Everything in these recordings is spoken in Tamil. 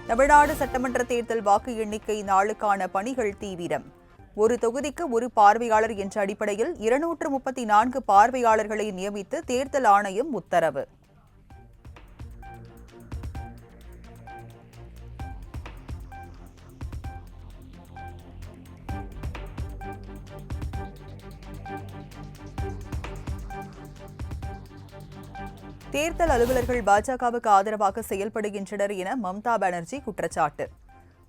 தமிழ்நாடு சட்டமன்ற தேர்தல் வாக்கு எண்ணிக்கை நாளுக்கான பணிகள் தீவிரம். ஒரு தொகுதிக்கு ஒரு பார்வையாளர் என்ற அடிப்படையில் 234 பார்வையாளர்களை நியமித்து தேர்தல் ஆணையம் உத்தரவு. தேர்தல் அலுவலர்கள் பாஜகவுக்கு ஆதரவாக செயல்படுகின்றனர் என மம்தா பானர்ஜி குற்றச்சாட்டு.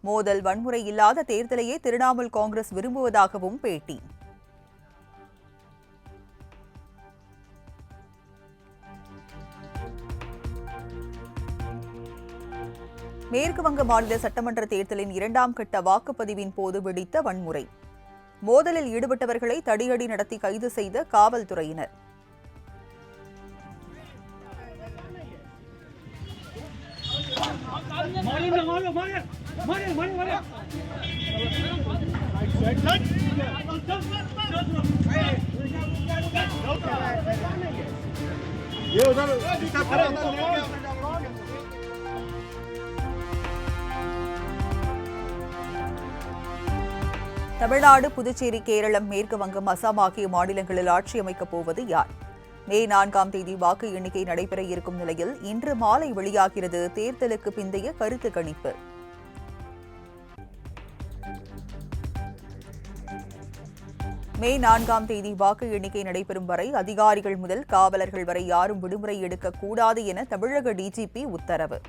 மோதல் வன்முறை இல்லாத தேர்தலையே திரிணாமுல் காங்கிரஸ் விரும்புவதாகவும் பேட்டி. மேற்கு வங்க மாநில சட்டமன்ற தேர்தலின் 2ஆம் கட்ட வாக்குப்பதிவின் போது வெடித்த வன்முறை. மோதலில் ஈடுபட்டவர்களை தடியடி நடத்தி கைது செய்த காவல்துறையினர். தமிழ்நாடு, புதுச்சேரி, கேரளம், மேற்கு வங்கம், அசாம் ஆகிய மாநிலங்களில் ஆட்சி அமைக்கப் போவது யார்? மே 4ஆம் தேதி வாக்கு எண்ணிக்கை நடைபெற இருக்கும் நிலையில் இன்று மாலை வெளியாகிறது தேர்தலுக்கு பிந்தைய கருத்து கணிப்பு. மே 4ஆம் தேதி வாக்கு எண்ணிக்கை நடைபெறும் வரை அதிகாரிகள் முதல் காவலர்கள் வரை யாரும் விடுமுறை எடுக்கக்கூடாது என தமிழக டிஜிபி உத்தரவு.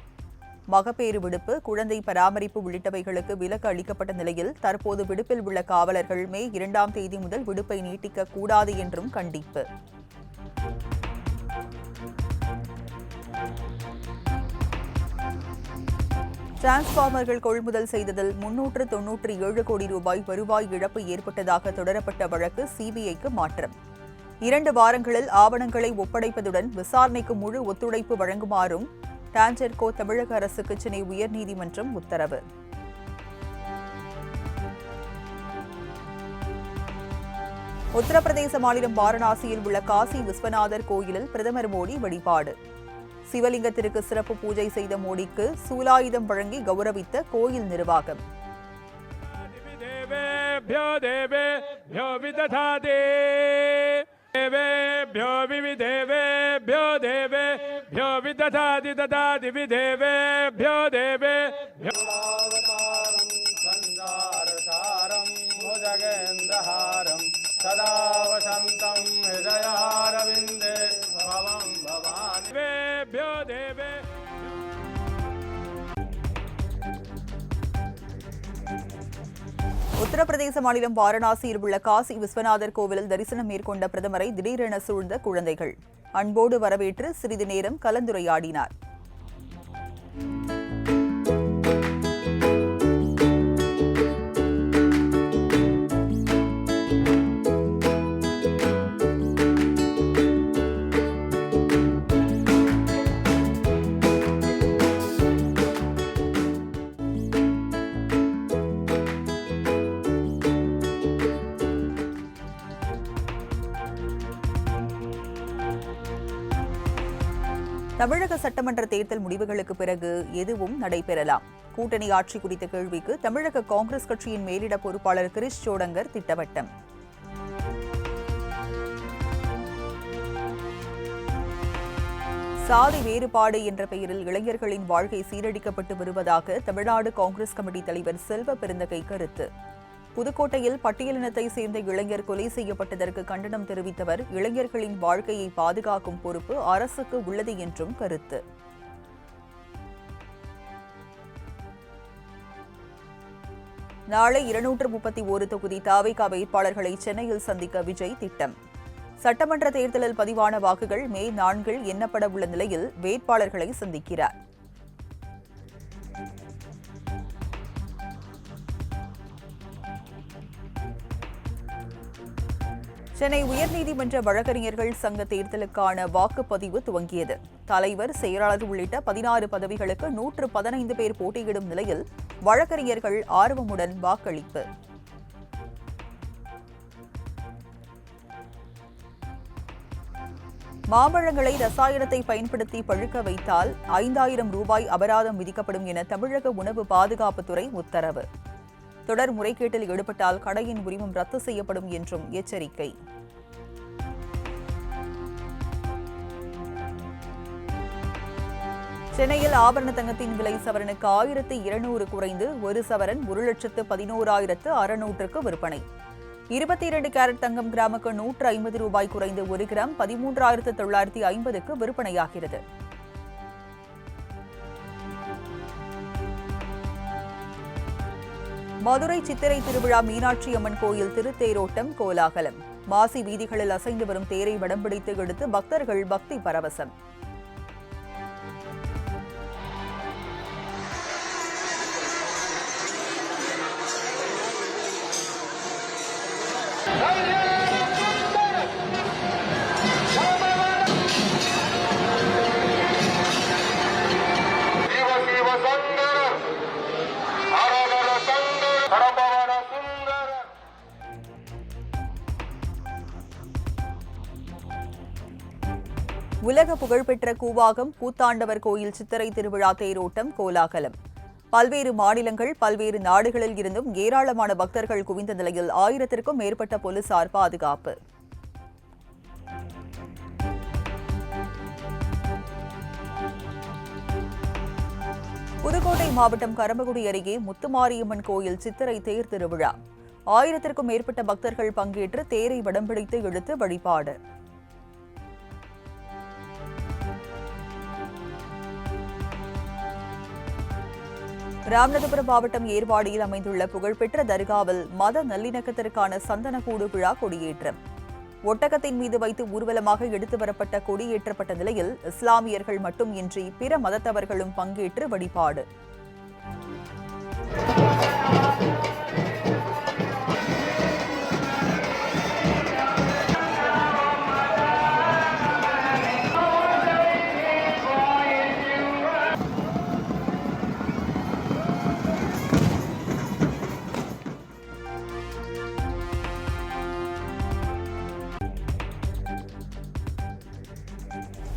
மகப்பேறு விடுப்பு, குழந்தை பராமரிப்பு உள்ளிட்டவைகளுக்கு விலக்கு அளிக்கப்பட்ட நிலையில் தற்போது விடுப்பில் உள்ள காவலர்கள் மே 2ஆம் தேதி முதல் விடுப்பை நீட்டிக்க கூடாது என்றும் கண்டிப்பு. டிரான்ஸ்பார்மர்கள் கொள்முதல் செய்ததில் 397 கோடி ரூபாய் வருவாய் இழப்பு ஏற்பட்டதாக தொடரப்பட்ட வழக்கு சிபிஐக்கு மாற்றம். 2 வாரங்களில் ஆவணங்களை ஒப்படைப்பதுடன் விசாரணைக்கு முழு ஒத்துழைப்பு வழங்குமாறும் டான்ஜெட்கோ தமிழக அரசுக்கு சென்னை உயர்நீதிமன்றம் உத்தரவு. உத்தரப்பிரதேச மாநிலம் வாரணாசியில் உள்ள காசி விஸ்வநாதர் கோயிலில் பிரதமர் மோடி வழிபாடு. சிவலிங்கத்திற்கு சிறப்பு பூஜை செய்த மோடிக்கு சூலாயுதம் வழங்கி கௌரவித்த கோயில் நிர்வாகம். உத்தரப்பிரதேச மாநிலம் வாரணாசியில் உள்ள காசி விஸ்வநாதர் கோவிலில் தரிசனம் மேற்கொண்ட பிரதமரை திடீரென சூழ்ந்த குழந்தைகள் அன்போடு வரவேற்று சிறிது நேரம் கலந்துரையாடினார். தமிழக சட்டமன்ற தேர்தல் முடிவுகளுக்கு பிறகு எதுவும் நடைபெறலாம். கூட்டணி ஆட்சி குறித்த கேள்விக்கு தமிழக காங்கிரஸ் கட்சியின் மேலிட பொறுப்பாளர் கிரிஷ் சோடங்கர் திட்டவட்டம். சாதி வேறுபாடு என்ற பெயரில் இளைஞர்களின் வாழ்க்கை சீரழிக்கப்பட்டு வருவதாக தமிழ்நாடு காங்கிரஸ் கமிட்டி தலைவர் செல்வ பெருந்தகை கருத்து. புதுக்கோட்டையில் பட்டியலினத்தை சேர்ந்த இளைஞர் கொலை செய்யப்பட்டதற்கு கண்டனம் தெரிவித்தவர், இளைஞர்களின் வாழ்க்கையை பாதுகாக்கும் பொறுப்பு அரசுக்கு உள்ளது என்றும் கருத்து. நாளை 231 தொகுதி தவிக வேட்பாளர்களை சென்னையில் சந்திக்க விஜய் திட்டம். சட்டமன்ற தேர்தலில் பதிவான வாக்குகள் மே 4 எண்ணப்பட உள்ள நிலையில் வேட்பாளர்களை சந்திக்கிறார். சென்னை உயர்நீதிமன்ற வழக்கறிஞர்கள் சங்க தேர்தலுக்கான வாக்குப்பதிவு துவங்கியது. தலைவர், செயலாளர் உள்ளிட்ட 16 பதவிகளுக்கு 115 பேர் போட்டியிடும் நிலையில் வழக்கறிஞர்கள் ஆர்வமுடன் வாக்களிப்பு. மாம்பழங்களை ரசாயனத்தை பயன்படுத்தி பழுக்க வைத்தால் 5000 ரூபாய் அபராதம் விதிக்கப்படும் என தமிழக உணவு பாதுகாப்புத்துறை உத்தரவு. தொடர் முறைகேட்டில் ஈடுபட்டால் கடையின் உரிமம் ரத்து செய்யப்படும் என்றும் எச்சரிக்கை. சென்னையில் ஆபரண தங்கத்தின் விலை சவரனுக்கு 1200 குறைந்து 1 சவரன் 1,11,600க்கு விற்பனை. 22 கேரட் தங்கம் கிராமுக்கு 150 ரூபாய் குறைந்து 1 கிராம் 13,950க்கு விற்பனையாகிறது. மதுரை சித்திரை திருவிழா மீனாட்சி அம்மன் கோயில் திருத்தேரோட்டம் கோலாகலம். மாசி வீதிகளில் அசைந்து வரும் தேரை வடம் பிடித்து எடுத்து பக்தர்கள் பக்தி பரவசம். உலக புகழ்பெற்ற கூவாகம் கூத்தாண்டவர் கோயில் சித்திரை திருவிழா தேரோட்டம் கோலாகலம். பல்வேறு மாநிலங்கள் பல்வேறு நாடுகளில் இருந்தும் ஏராளமான பக்தர்கள் குவிந்த நிலையில் 1000க்கும் மேற்பட்ட போலீசார் பாதுகாப்பு. புதுக்கோட்டை மாவட்டம் கரம்பக்குடி அருகே முத்துமாரியம்மன் கோயில் சித்திரை தேர் திருவிழா. 1000க்கும் மேற்பட்ட பக்தர்கள் பங்கேற்று தேரை வடம் பிடித்து இழுத்து வழிபாடு. ராமநாதபுரம் மாவட்டம் ஏர்வாடியில் அமைந்துள்ள புகழ்பெற்ற தர்காவில் மத நல்லிணக்கத்திற்கான சந்தனக்கூடு விழா கொடியேற்றம். ஒட்டகத்தின் மீது வைத்து ஊர்வலமாக எடுத்து வரப்பட்ட கொடியேற்றப்பட்ட நிலையில் இஸ்லாமியர்கள் மட்டும் இன்றி பிற மதத்தவர்களும் பங்கேற்று வழிபாடு.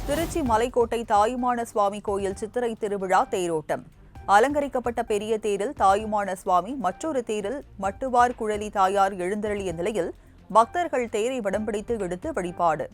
திருச்சி மலைக்கோட்டை தாயுமான சுவாமி கோயில் சித்திரை திருவிழா தேரோட்டம். அலங்கரிக்கப்பட்ட பெரிய தேரில் தாயுமான சுவாமி, மற்றொரு தேரில் மட்டுவார் குழலி தாயார் எழுந்தருளிய நிலையில் பக்தர்கள் தேரை வடம் பிடித்து எடுத்து வழிபாடு.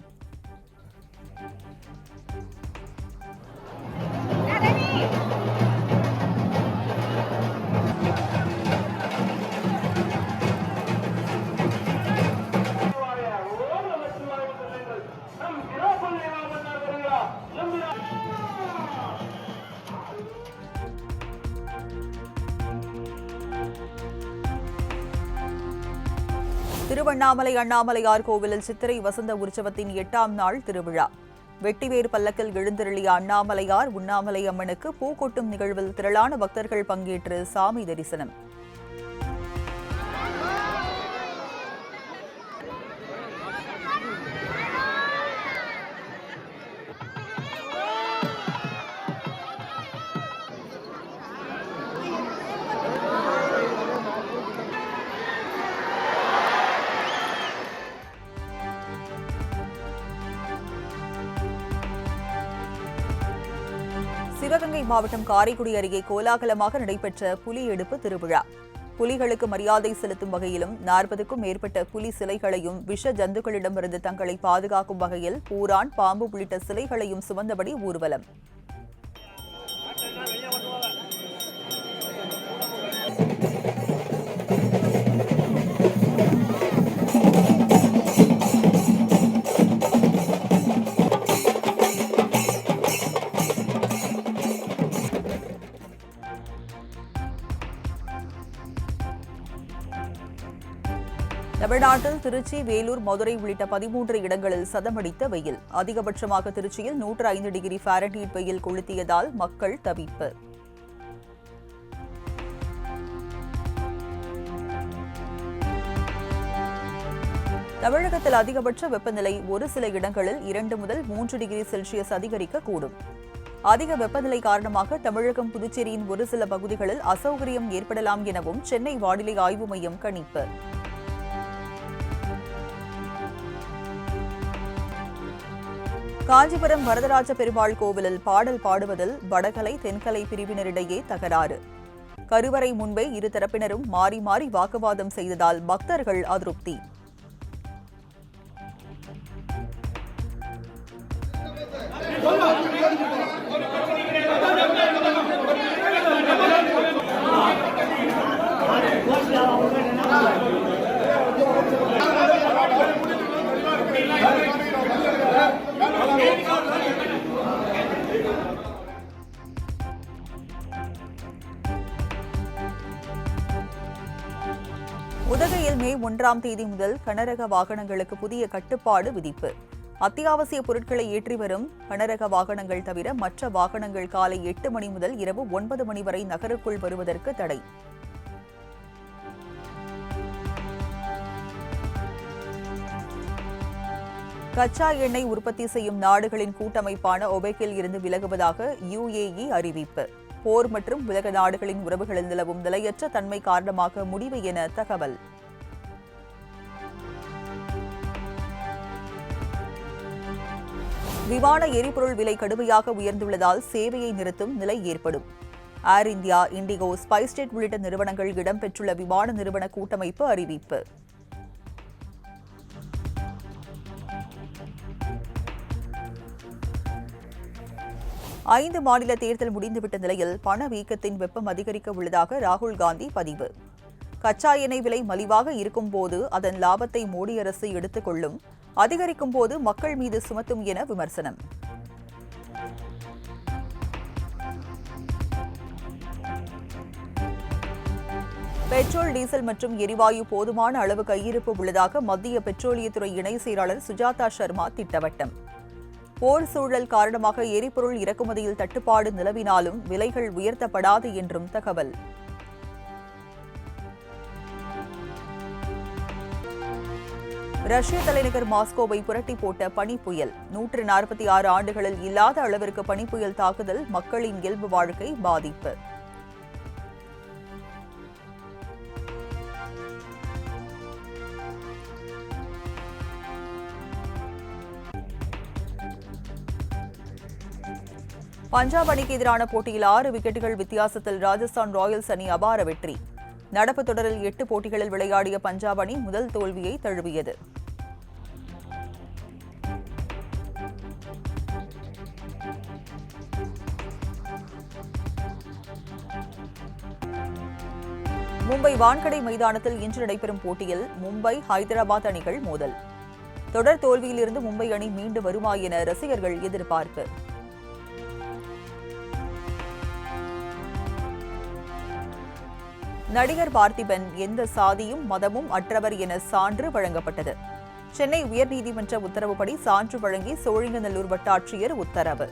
திருவண்ணாமலை அண்ணாமலையார் கோவிலில் சித்திரை வசந்த உற்சவத்தின் 8ஆம் நாள் திருவிழா. வெட்டிவேறு பல்லக்கில் எழுந்தருளிய அண்ணாமலையார் உண்ணாமலை அம்மனுக்கு பூ கொட்டும் நிகழ்வில் திரளான பக்தர்கள் பங்கேற்று சாமி தரிசனம். சிவகங்கை மாவட்டம் காரைக்குடி அருகே கோலாகலமாக நடைபெற்ற புலி எடுப்பு திருவிழா. புலிகளுக்கு மரியாதை செலுத்தும் வகையிலும் 40க்கும் மேற்பட்ட புலி சிலைகளையும் விஷ ஜந்துக்களிடமிருந்து தங்களை பாதுகாக்கும் வகையில் பூரான், பாம்பு உள்ளிட்ட சிலைகளையும் சுமந்தபடி ஊர்வலம். தமிழ்நாட்டில் திருச்சி, வேலூர், மதுரை உள்ளிட்ட 13 இடங்களில் சதமடித்த வெயில். அதிகபட்சமாக திருச்சியில் 105 டிகிரி ஃபாரன்ஹீட் வெயில் கொளுத்தியதால் மக்கள் தவிப்பு. தமிழகத்தில் அதிகபட்ச வெப்பநிலை ஒரு சில இடங்களில் 2 முதல் 3 டிகிரி செல்சியஸ் அதிகரிக்கக்கூடும். அதிக வெப்பநிலை காரணமாக தமிழகம், புதுச்சேரியின் ஒரு சில பகுதிகளில் அசௌகரியம் ஏற்படலாம் எனவும் சென்னை வானிலை ஆய்வு மையம் கணிப்பு. காஞ்சிபுரம் வரதராஜ பெருமாள் கோவிலில் பாடல் பாடுவதில் வடகலை தென்கலை பிரிவினரிடையே தகராறு. கருவறை முன்பே இரு தரப்பினரும் மாறி மாறி வாக்குவாதம் செய்ததால் பக்தர்கள் அதிருப்தி. உதகையில் மே 1ஆம் தேதி முதல் கனரக வாகனங்களுக்கு புதிய கட்டுப்பாடு விதிப்பு. அத்தியாவசிய பொருட்களை ஏற்றி வரும் கனரக வாகனங்கள் தவிர மற்ற வாகனங்கள் காலை 8 மணி முதல் இரவு 9 மணி வரை நகருக்குள் வருவதற்கு தடை. கச்சா எண்ணெய் உற்பத்தி செய்யும் நாடுகளின் கூட்டமைப்பான ஒபெக்கில் இருந்து விலகுவதாக UAE அறிவிப்பு. போர் மற்றும் உலக நாடுகளின் உறவுகளில் நிலவும் நிலையற்ற தன்மை காரணமாக முடிவு என தகவல். விமான எரிபொருள் விலை கடுமையாக உயர்ந்துள்ளதால் சேவையை நிறுத்தும் நிலை ஏற்படும். ஏர் இந்தியா, இண்டிகோ, ஸ்பைஸ்ஜெட் உள்ளிட்ட நிறுவனங்கள் இடம்பெற்றுள்ள விமான நிறுவன கூட்டமைப்பு அறிவிப்பு. ஐந்து மாநில தேர்தல் முடிந்துவிட்ட நிலையில் பணவீக்கத்தின் வெப்பம் அதிகரிக்க உள்ளதாக ராகுல் காந்தி பதிவு. கச்சா எண்ணெய் விலை மலிவாக இருக்கும்போது அதன் லாபத்தை மோடி அரசு எடுத்துக் கொள்ளும், அதிகரிக்கும் போது மக்கள் மீது சுமத்தும் என விமர்சனம். பெட்ரோல், டீசல் மற்றும் எரிவாயு போதுமான அளவு கையிருப்பு உள்ளதாக மத்திய பெட்ரோலியத்துறை இணை செயலாளர் சுஜாதா சர்மா திட்டவட்டம். போர் சூழல் காரணமாக எரிபொருள் இறக்குமதியில் தட்டுப்பாடு நிலவினாலும் விலைகள் உயர்த்தப்படாது என்றும் தகவல். ரஷ்ய தலைநகர் மாஸ்கோவை புரட்டி போட்ட பனிப்புயல். 146 ஆண்டுகளில் இல்லாத அளவிற்கு பனிப்புயல் தாக்குதல் மக்களின் இயல்பு வாழ்க்கை பாதிப்பு. பஞ்சாப் அணிக்கு எதிரான போட்டியில் 6 விக்கெட்டுகள் வித்தியாசத்தில் ராஜஸ்தான் ராயல்ஸ் அணி அபார வெற்றி. நடப்பு தொடரில் 8 போட்டிகளில் விளையாடிய பஞ்சாப் அணி முதல் தோல்வியை தழுவியது. மும்பை வான்கடை மைதானத்தில் இன்று நடைபெறும் போட்டியில் மும்பை, ஹைதராபாத் அணிகள் மோதல். தொடர் தோல்வியிலிருந்து மும்பை அணி மீண்டு வருமா என ரசிகர்கள் எதிர்பார்ப்பு. நடிகர் பார்த்திபன் எந்த சாதியும் மதமும் அற்றவர் என சான்று வழங்கப்பட்டது. சென்னை உயர்நீதிமன்ற உத்தரவுப்படி சான்று வழங்கி சோழிங்கநல்லூர் வட்டாட்சியர் உத்தரவு.